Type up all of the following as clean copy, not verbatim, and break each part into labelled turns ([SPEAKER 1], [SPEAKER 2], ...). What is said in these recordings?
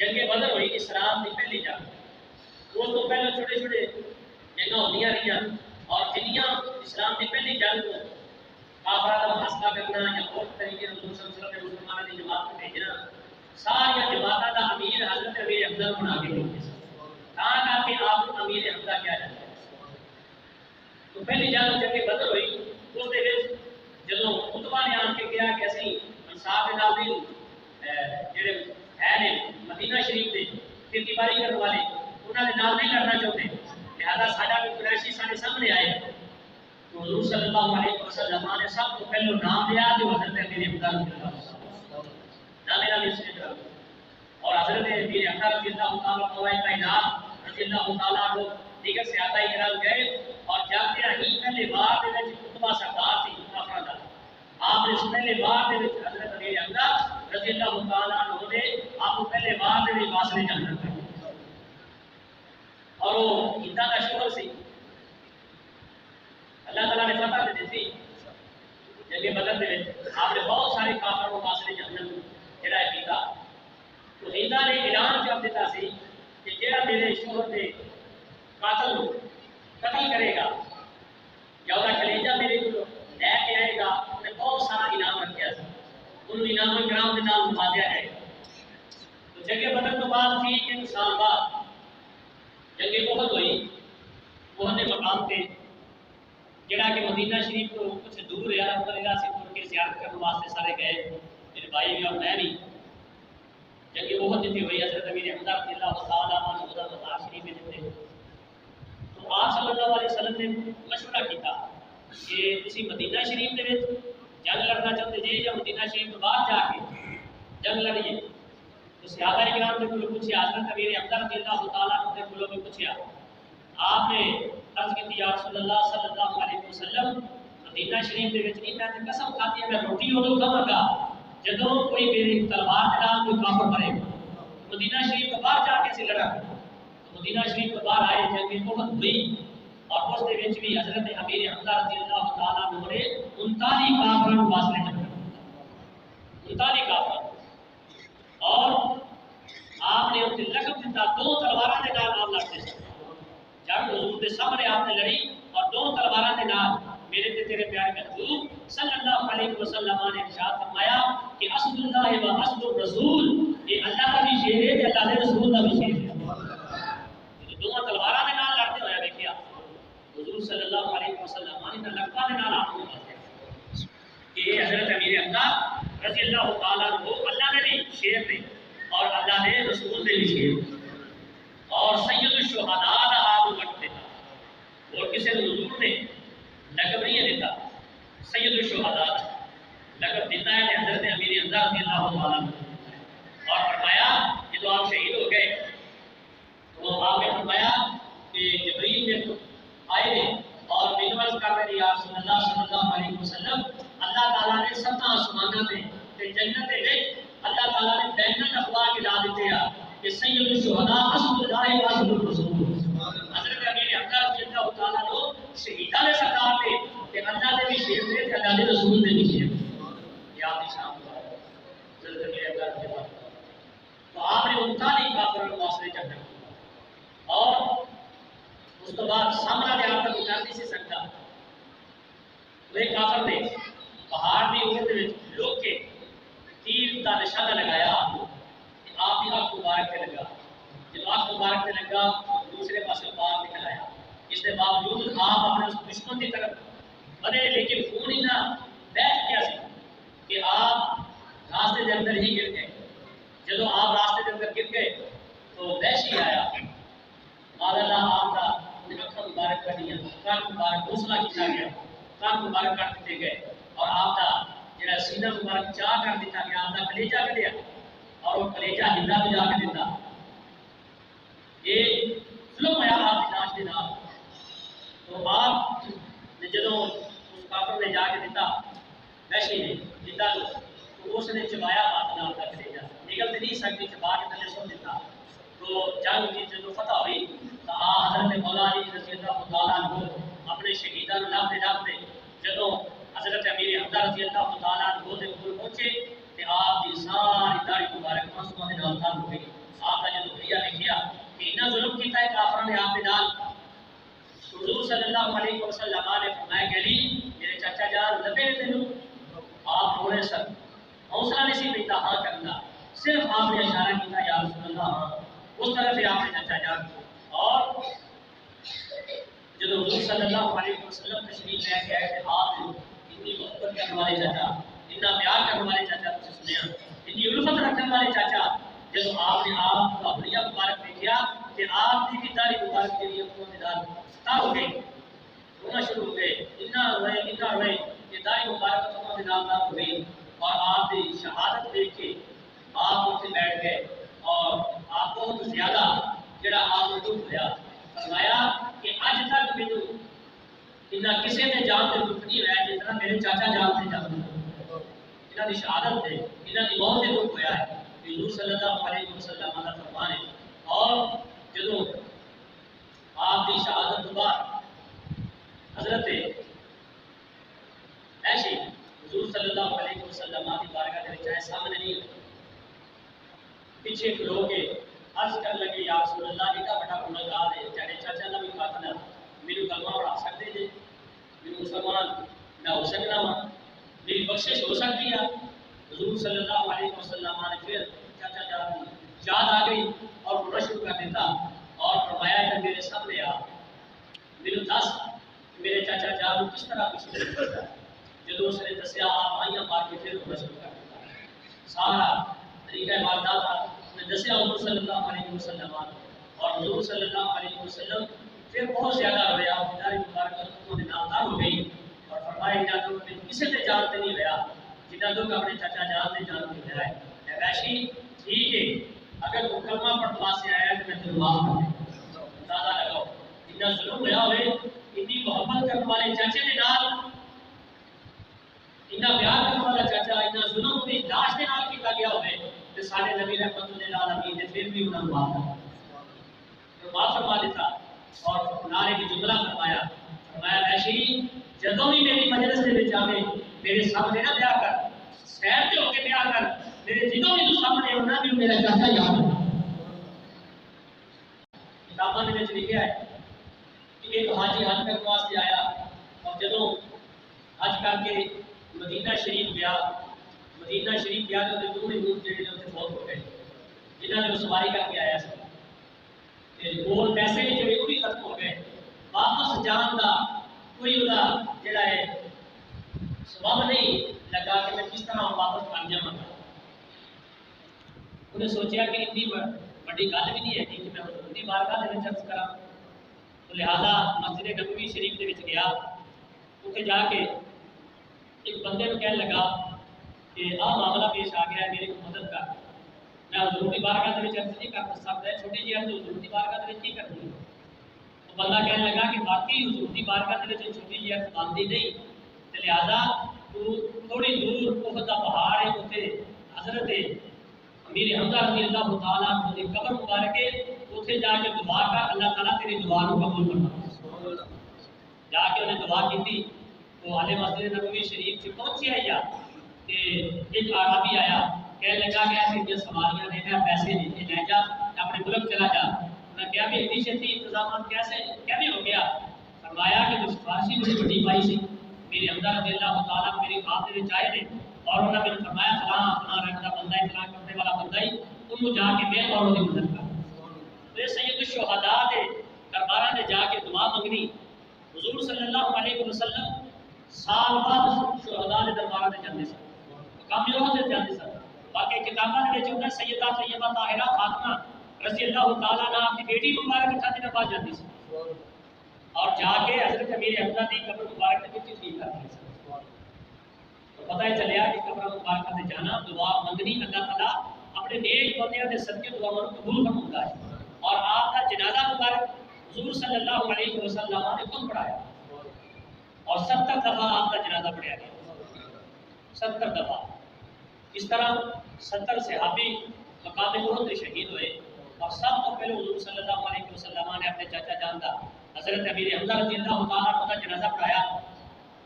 [SPEAKER 1] جنگ بدر ہوئی اسلام کی پہلی جنگ، اس تو پہلے چھوٹے چھوٹے جنگاں ہوندیاں رہیاں، اور جنیاں اسلام کی پہلی جنگ کو کافرہ کا محاصرہ کرنا یا اور طریقے رسول صلی اللہ علیہ وسلم نے مسلمانوں کی جماعت کو بھیجنا، ساری جماعتوں کا امیر حضرت امیر حمزہ بنا کے بھیجے کہا کہ آپ کو امیر حمزہ کیا جاتا ہے۔ تو پہلی جنگ جنگ بدر ہوئی، اس دے وچ جدوں خطبہ نے آن کے کہا کہ اسی انصاف دے نال دی جڑے ہے نے مدینہ شریف دے کھیتی باڑی کرنے والے انہاں دے نال نہیں لڑنا چاہتے، لہذا ساڈا کوئی قریشی سارے سامنے آئے تو حضور صلی اللہ علیہ وسلم نے سب کو پہلو نام دیا جو حضرت امیر حمزہ رضی اللہ عنہ نام نام اس نے اور حضرت امیر حمزہ رضی اللہ تعالیٰ عنہ کائنات رضی اللہ تعالیٰ عنہ دیگر صحابہ کرام گئے اور جاتے ہی پہلے بار دے وچ خطبہ سردار سی کافراں دا آپ نے پہلے بار دے وچ حضرت امیر حمزہ رضی اللہ تعالیٰ عنہ نے آپ کو پہلے بار دے وچ واصلے جانا اور وہ اتنا کا شکر سی اللہ تعالیٰ نے فتح دے دی جنگ بدر دے آپ نے بہت سارے کافروں کو واصلے جہنم ہدایت کیتا تو ہندا نے اعلان کر دیتا سی کہ جہاں میرے شوہر دے قاتل قتل کرے گا یا وہ کلیجہ میرے کو لے کے آئے گا انہیں بہت سارا انعام رکھا سی انہوں انعام کرام کے نام مقابلہ ہے تو جنگ بدر تو بعد تھی 3 سال بعد جنگ احد ہوئی احد کے مقام پہ جڑا کہ مدینہ شریف کو کچھ دور ہے ادھر علاقے سے تر کے زیارت کرنے واسطے سارے گئے میرے بھائی بھی اور میں بھی جنگ احد جتنی ہوئی حضرت امیر حمزہ رضی اللہ تعالیٰ عنہ خدا مزار شریف میں جتنے تو آپ صلی اللہ علیہ وسلم نے مشورہ کیا کہ کسی مدینہ شریف کے جنگ لڑنا چاہتے جی یا مدینہ شریف کے باہر جا کے جنگ لڑیے تو صحابہ کرام نے کوئی پوچھا حضرت امیر حمزہ رضی اللہ تعالیٰ عنہ نے کلوں میں پوچھا آپ نے عرض کی یا رسول اللہ صلی اللہ علیہ وسلم مدینہ شریف کے وچ نہیں میں قسم کھاتی ہے میں روٹی ادو کھاواں گا جدوں کوئی میری تلوار کے نال کوئی کافر مرے مدینہ شریف کے باہر جا کے سی لڑا تو مدینہ شریف کے باہر آئے جنگ احد ہوئی اور اس دے وچ بھی حضرت امیر حمزہ رضی اللہ تعالیٰ عنہ نے 39 کافروں کو واصلے ٹکرایا 39 کافر اور آپ نے ان کے لقب دیتا 2 تلواراں دے نال آپ لڑتے تھے جب حضور کے سامنے آپ نے لڑی اور 2 تلواراں دے نال میرے تے تیرے پیارے محبوب صلی اللہ علیہ وسلم نے ارشاد فرمایا کہ اسد اللہ و اسد الرسول یہ اللہ کا بھی شیر ہے تے اللہ کے رسول کا بھی شیر ہے 2 تلواراں دے نال لڑتے ہویا دیکھیا حضور صلی اللہ علیہ وسلم نے لقب دے نال آپ نے کہ حضرت امیر حمزہ رضی اللہ تعالیٰ عنہ اللہ نے بھی شیر نے اور اللہ نے رسول نے بھی شیر اور سید الشہداء کا آپ وقت دیتا اور کسی حضور نے لقب نہیں دیتا سید الشہداء لقب دیتا ہے کہ حضرت امیر حمزہ رضی اللہ تعالیٰ عنہ اور فرمایا کہ تو آپ شہید ہو گئے تو آپ نے فرمایا کہ جبریل نے آئے اور بنوز کر رہے یا رسول اللہ صلی اللہ علیہ وسلم اللہ تعالیٰ نے 7 آسمانوں میں تے جنت میں اللہ تعالیٰ نے بین الاقوام کے لا دیتے ہیں کہ سید الشہداء اسد اللہ و اسد الرسول حضرت امیر حمزہ رضی اللہ تعالیٰ عنہ شہیدان نے سردار نے کہ اللہ نے بھی شیر دے کہ اللہ کے رسول نے بھی شیر یہ آپ کی شان ہے حضرت امیر حمزہ رضی اللہ تو آپ نے 39 کافروں کو واصلے کرنا اور اس تو بعد سامنا دے آپ کا کر نہیں سی سکتا وہ ایک کافر نے پہاڑ بھی اوپر لوگ کے تیر کا نشانہ لگایا آپ کی آنکھ مبارک پہ لگا جب آنکھ مبارک پہ لگا دوسرے پاس پار نکل آیا اس کے باوجود آپ اپنے اس دشمن کی طرف بڑے لیکن خون ہی نہ بیٹھ کیا سی کہ آپ راستے کے اندر ہی گر گئے جب آپ راستے کے اندر گر گئے تو وحشی آیا ماذا اللہ آپ کا اکھا مبارک کر دیا کان مبارک حوصلہ کیا گیا کان مبارک کر دیتے گئے اور آپ کا جڑا سینہ مبارک چاہ کر دیتا گیا آپ کا کلیجہ کر دیا اور وہ کلیجہ ہندا بھی جا کے دیتا یہ ظلم ہے آپ کی لاش کے نام تو آپ نے جدوں اس کافر نے جا کے دیتا وحشی نے دیتا تو اس نے چبایا ہاتھ نال کا کلیجہ نگل نہیں سکتی چبا کے تھلے سو دیتا تو جنگ کی جدوں فتح ہوئی تو حضرت مولا علی رضی اللہ تعالیٰ عنہ اپنے شہیدان لب دے جدوں حضرت امیر حمزہ رضی اللہ تعالیٰ عنہ دے کول پہنچے کہ آپ کی ساری داڑھی مبارک آنسواں دے نال تر ہو گئی آپ نے آپ کے نال حضور صلی اللہ علیہ وسلم نے فرمایا کہ علی میرے چاچا جان لبے تینوں آپ رونے سر حوصلہ نہیں سی پیتا ہاں کرنا صرف آپ نے اشارہ کیا یا رسول اللہ ہاں اس طرح سے آپ نے چاچا جان اور جب حضور صلی اللہ علیہ وسلم تشریف لے کے آئے تھے آپ نے اتنی محبت کرنے والے چاچا اتنا پیار کرنے والے چاچا سے سنیا اتنی الفت رکھنے والے چاچا جب آپ نے آپ کا بڑھیا مبارک دیکھا کہ آپ کی داڑھی مبارک کے لیے اپنے دار تا ہو گئی رونا شروع ہو گئے اتنا روئے کہ داڑھی مبارک اپنے دار تا ہو گئی اور آپ کی شہادت دیکھ کے آپ اسے بیٹھ گئے اور آپ بہت زیادہ جڑا آپ کو دکھ ہوا فرمایا کہ اج تک مینوں انہاں کسے نے جان تے دکھ نہیں ہوا جتنا میرے چاچا جان تے جان انہاں دی شہادت تے انہاں دی موت تے دکھ ہوا ہے حضور صلی اللہ علیہ وسلم کا فرمان ہے اور جدوں آپ کی شہادت کے بعد حضرت ایشی حضور صلی اللہ علیہ وسلم کی بارگاہ کے چاہے سامنے نہیں پیچھے کھلو کے عرض کر لگے یا رسول اللہ اتنا بڑا گناہگار ہے تیرے چاچا نہ بھی قاتل ہے میرے کلمہ پڑھا سکتے جی میرے مسلمان میں ہو سکنا وا میری بخشش ہو سکتی ہے حضور صلی اللہ علیہ وسلم نے پھر چاچا جان یاد آ گئی اور رونا شروع کر دیتا اور فرمایا کہ میرے سامنے آ میرے دس میرے چاچا جان کس طرح کچھ نہیں کرتا جب اس نے دسیا آپ آئیاں مار کے پھر رونا شروع کر دیتا سارا طریقہ واردات نے دسیا حضور صلی اللہ علیہ وسلم اور حضور صلی اللہ علیہ وسلم پھر بہت زیادہ رویا اور داڑھی مبارک کو نامدار ہو گئی اور فرمایا کہ تو کسی نے جانتے نہیں ہوا جنہ لوگ اپنے چاچا جان نے جان نہیں ہوا ہے ویسی ٹھیک ہے اگر وہ کلمہ پڑھوا سے آیا تو میں تمہیں معاف کر دوں اندازہ لگاؤ اتنا ظلم ہوا ہوئے اتنی محبت کرنے والے چاچے کے نال اتنا پیار کرنے والا چاچا اتنا ظلم کی لاش کے نال کیا گیا ہوئے کہ سارے نبی رحمت اللہ علیہ نے پھر بھی انہوں نے معاف فرما دیتا اور نعرے کی جملہ فرمایا ایسی جدوں بھی میری مجلس کے بچ آوے میرے سامنے نہ بیا کر سیر تے ہو کے بیا کر میرے جدوں بھی تو سامنے ہونا بھی میرا چاچا یاد ہے کتاباں دے وچ لکھیا ہے کہ ایک حاجی حج کرنے واسطے آیا اور جدوں حج کر کے مدینہ شریف گیا تو دو لوگ جڑے نے فوت ہو گئے جنہاں نے سواری کر کے آیا سی اور پیسے جڑے وہ بھی ختم ہو گئے واپس جان دا کوئی ودا جڑا ہے سبب نہیں لگا کہ میں کس طرح واپس کر جاواں انہیں سوچیا کہ اتنی بڑی گل بھی نہیں ہے کہ میں حضور دی بارگاہ دے وچ عرض کراں تو لہذا مسجد نبوی شریف دے وچ گیا اوتھے جا کے ایک بندے کو کہنے لگا کہ معاملہ پیش آ گیا ہے میری مدد کر میں حضور کی بارگاہ دے وچ عرض نہیں کر سکتا چھوٹی جی عرض حضور کی بارگاہ دے وچ کی کرنی تو بندہ کہنے لگا کہ واقعی حضور کی بارگاہ دے وچ چھوٹی جی عرض بنتی نہیں تے لہذا تو تھوڑی دور احد دا پہاڑ ہے اوتھے حضرت امیر حمزہ رضی اللہ تعالیٰ عنہ دی قبر مبارک ہے اوتھے جا کے دعا کر اللہ تعالیٰ تیری دعا کو قبول کرنا جا کے انہیں دعا کی تو اہل مسجد نبوی شریف سے پہنچیا یا کہ ایک عربی آیا کہنے لگا کہ ایسے جو سواریاں دینا پیسے دیتے لے جا اپنے ملک چلا جا میں کیا بھی اتنی شدید انتظامات کیسے ہو گیا فرمایا کہ جو سفارشی بڑی بڑی پائی سی میرے حمزہ رضی اللہ تعالیٰ میری بات دے چاہے نے اور انہوں نے فرمایا فلاں رنگ کا بندہ ہے فلاں کرنے والا بندہ ہی انہوں جا کے میں اور انہیں مدد کر تو یہ سید الشہداء کے دربارہ نے جا کے دعا منگنی حضور صلی اللہ علیہ وسلم سال بعد شہداء کے دربارہ میں جاندے سن مقامی عہد تے جاندے سن باقی کتاباں دے وچ ہوندا سیدہ طیبہ طاہرہ فاطمہ رضی اللہ تعالیٰ عنہ اپنی بیٹی مبارک کے دن بعد جاندی سی اور جا کے حضرت امیر حمزہ دی قبر مبارک تے ٹھیک کرتی سی تو پتہ ہے چلیا کہ قبر مبارک تے جانا دعا منگنی اللہ تعالیٰ اپنے نیک بندیاں دے صدقے دعا کو قبول فرماتا ہے اور آپ کا جنازہ مبارک حضور صلی اللہ علیہ وسلم نے خود پڑھایا اور 70 دفعہ آپ کا جنازہ پڑھایا گیا 70 دفعہ اس طرح 70 صحابی مقام احد میں شہید ہوئے اور سب کو پہلے حضور صلی اللہ علیہ وسلم نے اپنے چاچا جان کا حضرت امیر حمزہ رضی اللہ تعالیٰ عنہ کا جنازہ پڑھایا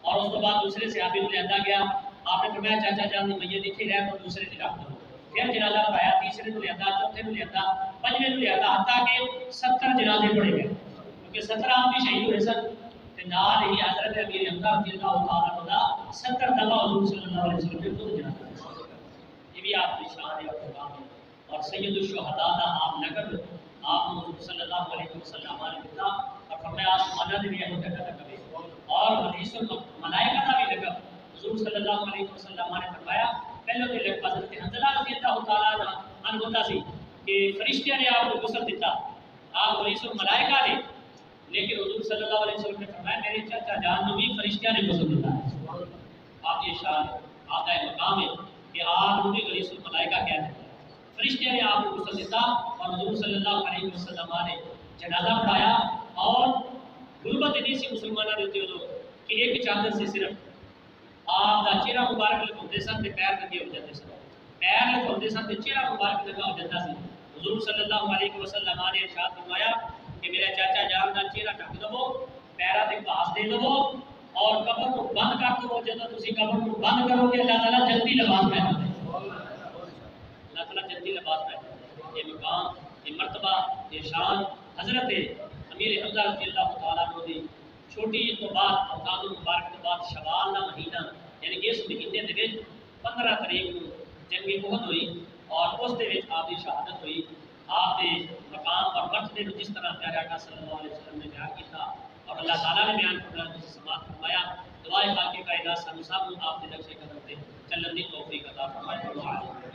[SPEAKER 1] اور اس کے بعد دوسرے صحابی کو لے آندا گیا آپ نے فرمایا چاچا جان کی میت اتنے رہ کر دوسرے دن رکھ دو پھر جنازہ پڑھایا، تیسرے نو لیا، چوتھے نو لیا، پنجویں نو لیا، حتیٰ کہ 70 جنازے پڑھے گئے، کیونکہ 17 آپ بھی شہید ہوئے سن تے نال ہی حضرت امیر حمزہ رضی اللہ تعالیٰ عنہ دا 70 دفعہ حضور صلی اللہ علیہ وسلم نے خود جنازہ، یہ بھی آپ کی شان ہے اور مقام ہے۔ اور سید الشہداء دا آپ نقل آپ حضور صلی اللہ علیہ وسلم نے دیتا اور فرمایا آسمانہ دے بھی اہم تک کرے، اور حدیث الملائکہ دا بھی لقب حضور صلی اللہ علیہ وسلم نے فرمایا پہلے تو لقب حضرت حنظلہ رضی اللہ تعالیٰ عنہ ہوتا سی کہ فرشتیاں نے آپ کو غسل دیتا، آپ حدیث الملائکہ نے، لیکن حضور صلی اللہ علیہ وسلم نے فرمایا میرے چچا جان نبی فرشتیاں نے غسل دیتا ہے۔ آپ یہ شان ہے، آپ کا مقام ہے کہ آپ نبی حدیث الملائکہ کہتے ہیں، فرشتیاں نے آپ کو غسل دیتا اور حضور صلی اللہ علیہ وسلم نے جنازہ پڑھایا، اور غربت اتنی سی مسلمانوں نے ہوتی ہو کہ ایک چادر سے صرف آپ کا چہرہ مبارک لگاتے سن تے پیر لگے ہو جاتے سن، پیر لگاتے سن تے چہرہ مبارک لگا ہو جاتا سی۔ حضور صلی اللہ علیہ وسلم نے ارشاد فرمایا کہ میرا چاچا جان کا چہرہ ڈھک دو، پیروں تے گھاس دے دو اور قبر کو بند کر دو، جب تسی قبر کو بند کرو گے اللہ تعالیٰ جلدی لباس پہنا دے، اللہ تعالیٰ جلدی لباس پہنا دے۔ یہ مقام، یہ مرتبہ، یہ شان حضرت امیر حمزہ رضی اللہ تعالیٰ عنہ دی چھوٹی عید تو بعد اوقات المبارک تو بعد شوال کا مہینہ یعنی اس مہینے دے وچ 15 تاریخ کو جنگ احد ہوئی اور اس دے وچ آپ کی شہادت ہوئی۔ آپ کے مقام اور مرتبے کو جس طرح پیارے آقا صلی اللہ علیہ وسلم نے بیان کیا اور اللہ تعالیٰ نے بیان فرمایا جسے سماعت فرمایا، دعائے خالق کائنات سب آپ کے نقش قدم پہ چلن دی توفیق عطا فرمائے۔